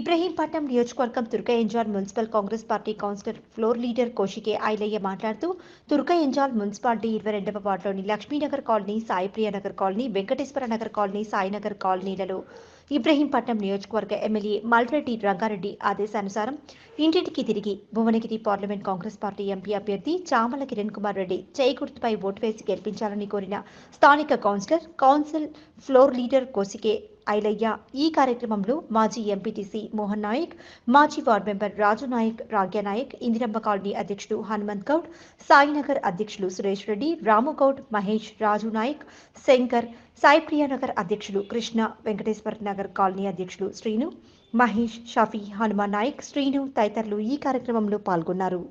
ఇబ్రహీంపట్నం నియోజకవర్గం Turkayamjal municipal Congress party councillor floor leader Koshike Ailaiah మాట్లాడుతూ Turkayamjal municipality 22వ వార్డులోని Lakshminagar colony, Saipriya Nagar colony, Venkateshwara Nagar colony, Sainagar కాలనీలలో ఇబ్రహీంపట్నం నియోజకవర్గ ఎమ్మెల్యే మల్రెడ్డి రంగారెడ్డి ఆదేశానుసారం ఇంటింటికి తిరిగి Bhuvanagiri parliament Congress party MP అభ్యర్థి చామల కిరణ్ కుమార్ రెడ్డి చేయి గుర్తుపై ఓటు వేసి గెలిపించాలని కోరిన స్థానిక కౌన్సిల్ ఫ్లోర్ లీడర్ కోసికే ఐలయ్య ఈ కార్యక్రమంలో మాజీ ఎంపీటీసీ మోహన్ నాయక్, మాజీ వార్డు మెంబర్ రాజు నాయక్, రాగ్య నాయక్, ఇందిరమ్మ కాలనీ అధ్యక్షుడు హనుమంత్ గౌడ్, సాయినగర్ అధ్యక్షులు సురేష్ రెడ్డి, రాము గౌడ్, మహేష్, రాజు నాయక్, శంకర్, సాయిప్రియ నగర్ అధ్యక్షులు కృష్ణ, వెంకటేశ్వర నగర్ కాలనీ అధ్యక్షులు శ్రీను, మహేష్, షఫీ, హనుమాన్ నాయక్, శ్రీను తదితరులు ఈ కార్యక్రమంలో పాల్గొన్నారు.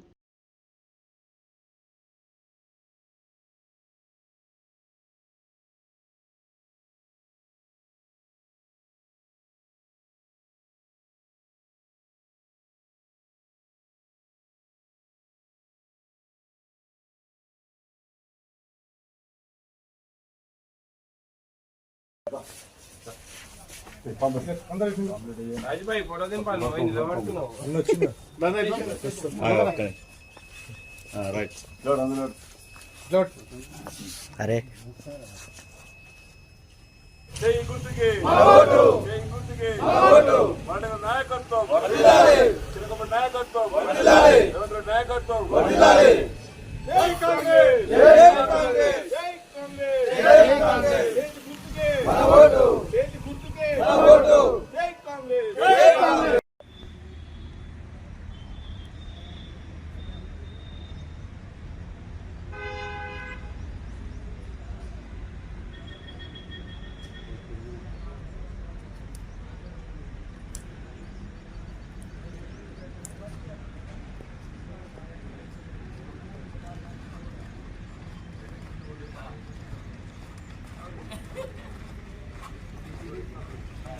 अरे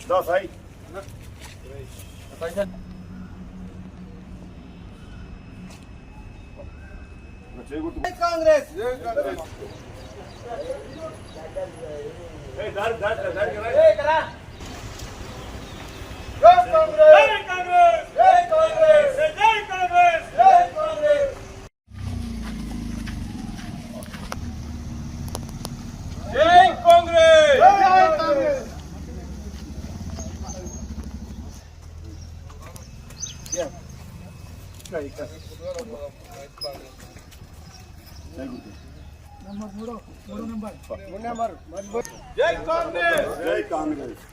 Dos ahí. Congress. Hey, dar. Hey, kara. Go Congress. Hey, Congress. Hey, Congress. Hey, Congress. Hey, Congress. Hey, Congress. Hey, Congress. జై కాంగ్రెస్ జై కాంగ్రెస్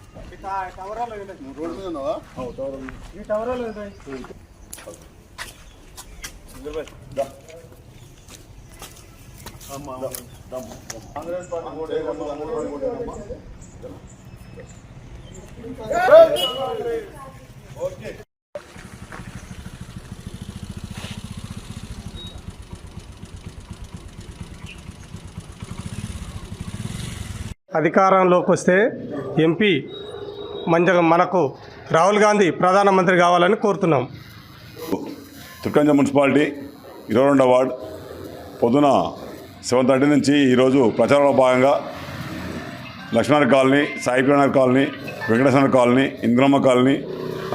టవరాలో రోడ్ మీద ఉన్నావా ఈ టవరాలో కాంగ్రెస్ పార్టీ ఓకే. అధికారంలోకి వస్తే ఎంపీ మనకు రాహుల్ గాంధీ ప్రధానమంత్రి కావాలని కోరుతున్నాం. తుర్కయంజాల్ మున్సిపాలిటీ 22వ వార్డ్ పొద్దున 7:30 నుంచి ఈరోజు ప్రచారంలో భాగంగా Lakshminagar colony, Saipriya colony, Venkateshwara colony, Indramma colony,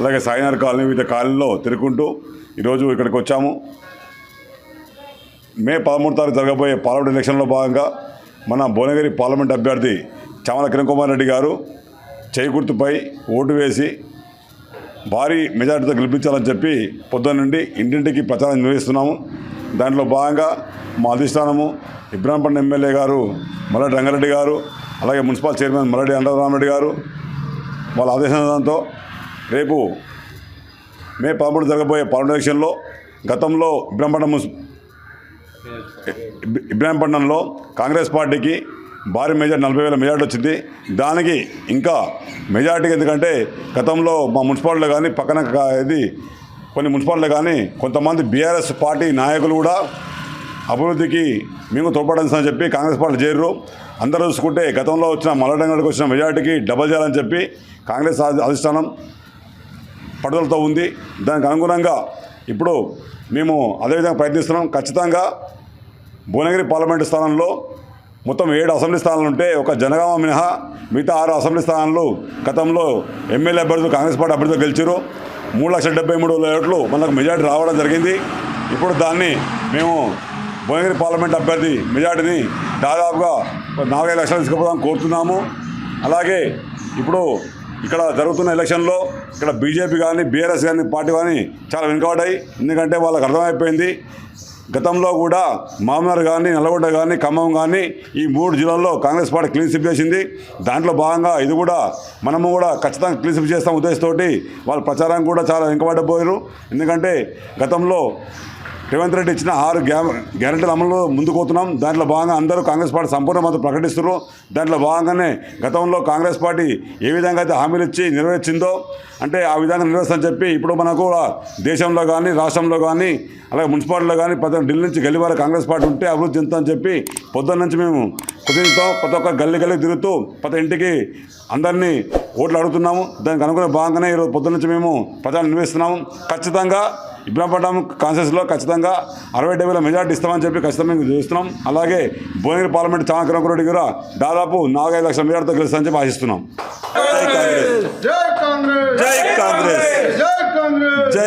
అలాగే సాయినగర్ కాలనీ వివిధ కాలనీలో తిరుగుకుంటూ ఈరోజు ఇక్కడికి వచ్చాము. మే 13 తారీఖు జరగబోయే పార్లమెంట్ ఎలక్షన్లో భాగంగా మన భువనగిరి పార్లమెంట్ అభ్యర్థి చామల కిరణ్ కుమార్ రెడ్డి గారు చేయి గుర్తుపై ఓటు వేసి భారీ మెజార్టీతో గెలిపించాలని చెప్పి పొద్దున్న నుండి ఇంటింటికి ప్రచారం నిర్వహిస్తున్నాము. దాంట్లో భాగంగా మా అధిష్టానము ఇబ్రహీంపట్నం ఎమ్మెల్యే గారు మల్రెడ్డి రంగారెడ్డి గారు, అలాగే మున్సిపల్ చైర్మన్ మల్రెడ్డి అండరామరెడ్డి గారు వాళ్ళ ఆదేశంతో రేపు మే 13 జరగబోయే పార్లమెంట్ ఎలక్షన్లో గతంలో ఇబ్రహీంపట్నంలో కాంగ్రెస్ పార్టీకి భారీ మెజార్టీ 40,000 మెజార్టీ వచ్చింది. దానికి ఇంకా మెజార్టీ ఎందుకంటే గతంలో మా మున్సిపాలిటీలో కానీ పక్కన కొన్ని మున్సిపాలిటీలో కానీ కొంతమంది బీఆర్ఎస్ పార్టీ నాయకులు కూడా అభివృద్ధికి మేము తోడ్పడాలని చెప్పి కాంగ్రెస్ పార్టీ చేరు. అందరూ చూసుకుంటే గతంలో వచ్చిన మల్లడంగడికి వచ్చిన మెజార్టీకి డబల్ చేయాలని చెప్పి కాంగ్రెస్ అధిష్టానం పట్టుదలతో ఉంది. దానికి అనుగుణంగా ఇప్పుడు మేము అదేవిధంగా ప్రయత్నిస్తున్నాం. ఖచ్చితంగా భువనగిరి పార్లమెంటు స్థానంలో మొత్తం 7 అసెంబ్లీ స్థానాలు ఉంటే ఒక జనగామ మినహా మిగతా 6 అసెంబ్లీ స్థానాలు గతంలో ఎమ్మెల్యే అభ్యర్థులు కాంగ్రెస్ పార్టీ అభ్యర్థులు గెలిచారు. 3,73,000 ఓట్లు మనకు మెజార్టీ రావడం జరిగింది. ఇప్పుడు దాన్ని మేము భువనగిరి పార్లమెంట్ అభ్యర్థి మెజార్టీని దాదాపుగా 4-5 లక్షలు తీసుకుపోదాం కోరుతున్నాము. అలాగే ఇప్పుడు ఇక్కడ జరుగుతున్న ఎలక్షన్లో ఇక్కడ బీజేపీ కానీ బీఆర్ఎస్ కానీ పార్టీ కానీ చాలా వెనుకబడ్డాయి. ఎందుకంటే వాళ్ళకి అర్థమైపోయింది గతంలో కూడా మామూలు కానీ నల్గొండ కానీ ఖమ్మం కానీ ఈ 3 జిల్లాల్లో కాంగ్రెస్ పార్టీ క్లీన్ స్వీప్ చేసింది. దాంట్లో భాగంగా ఇది కూడా మనము కూడా ఖచ్చితంగా క్లీన్ స్వీప్ చేస్తాం ఉద్దేశంతో వాళ్ళ ప్రచారం కూడా చాలా వెనుకబడిపోయారు. ఎందుకంటే గతంలో రేవంత్ రెడ్డి ఇచ్చిన 6 గ్యారెంటీల అమలు ముందుకు పోతున్నాం. దాంట్లో భాగంగా అందరూ కాంగ్రెస్ పార్టీ సంపూర్ణ మద్దతు ప్రకటిస్తున్నారు. దాంట్లో భాగంగానే గతంలో కాంగ్రెస్ పార్టీ ఏ విధంగా అయితే హామీలు ఇచ్చి నెరవేర్చిందో అంటే ఆ విధంగా నెరవేర్చని చెప్పి ఇప్పుడు మనకు దేశంలో కానీ రాష్ట్రంలో కానీ అలాగే మున్సిపాలిటీలో కానీ ఢిల్లీ నుంచి గల్లీ వరకు కాంగ్రెస్ పార్టీ ఉంటే అభివృద్ధి చెందుతుందని చెప్పి పొద్దున్న నుంచి మేము కుదిరితాం. ప్రతి ఒక్క గల్లీ తిరుగుతూ ప్రతి ఇంటికి అందరినీ ఓట్లు అడుగుతున్నాము. దానికి అనుకునే భాగంగానే ఈరోజు పొద్దున్న నుంచి మేము ప్రచారం నిర్వహిస్తున్నాము. ఖచ్చితంగా ఇబ్రాహీంపట్నం కాన్స్టిట్యూన్సీలో ఖచ్చితంగా 60-70 మెజార్టీ ఇస్తామని చెప్పి ఖచ్చితంగా మేము చూస్తున్నాం. అలాగే భువనగిరి పార్లమెంట్ చామకరం రెడ్డి కూడా దాదాపు 4-5 లక్షల మెజార్టీతో గెలుస్తామని చెప్పి ఆశిస్తున్నాం. జై కాంగ్రెస్, జై కాంగ్రెస్, జై కాంగ్రెస్, జై కాంగ్రెస్.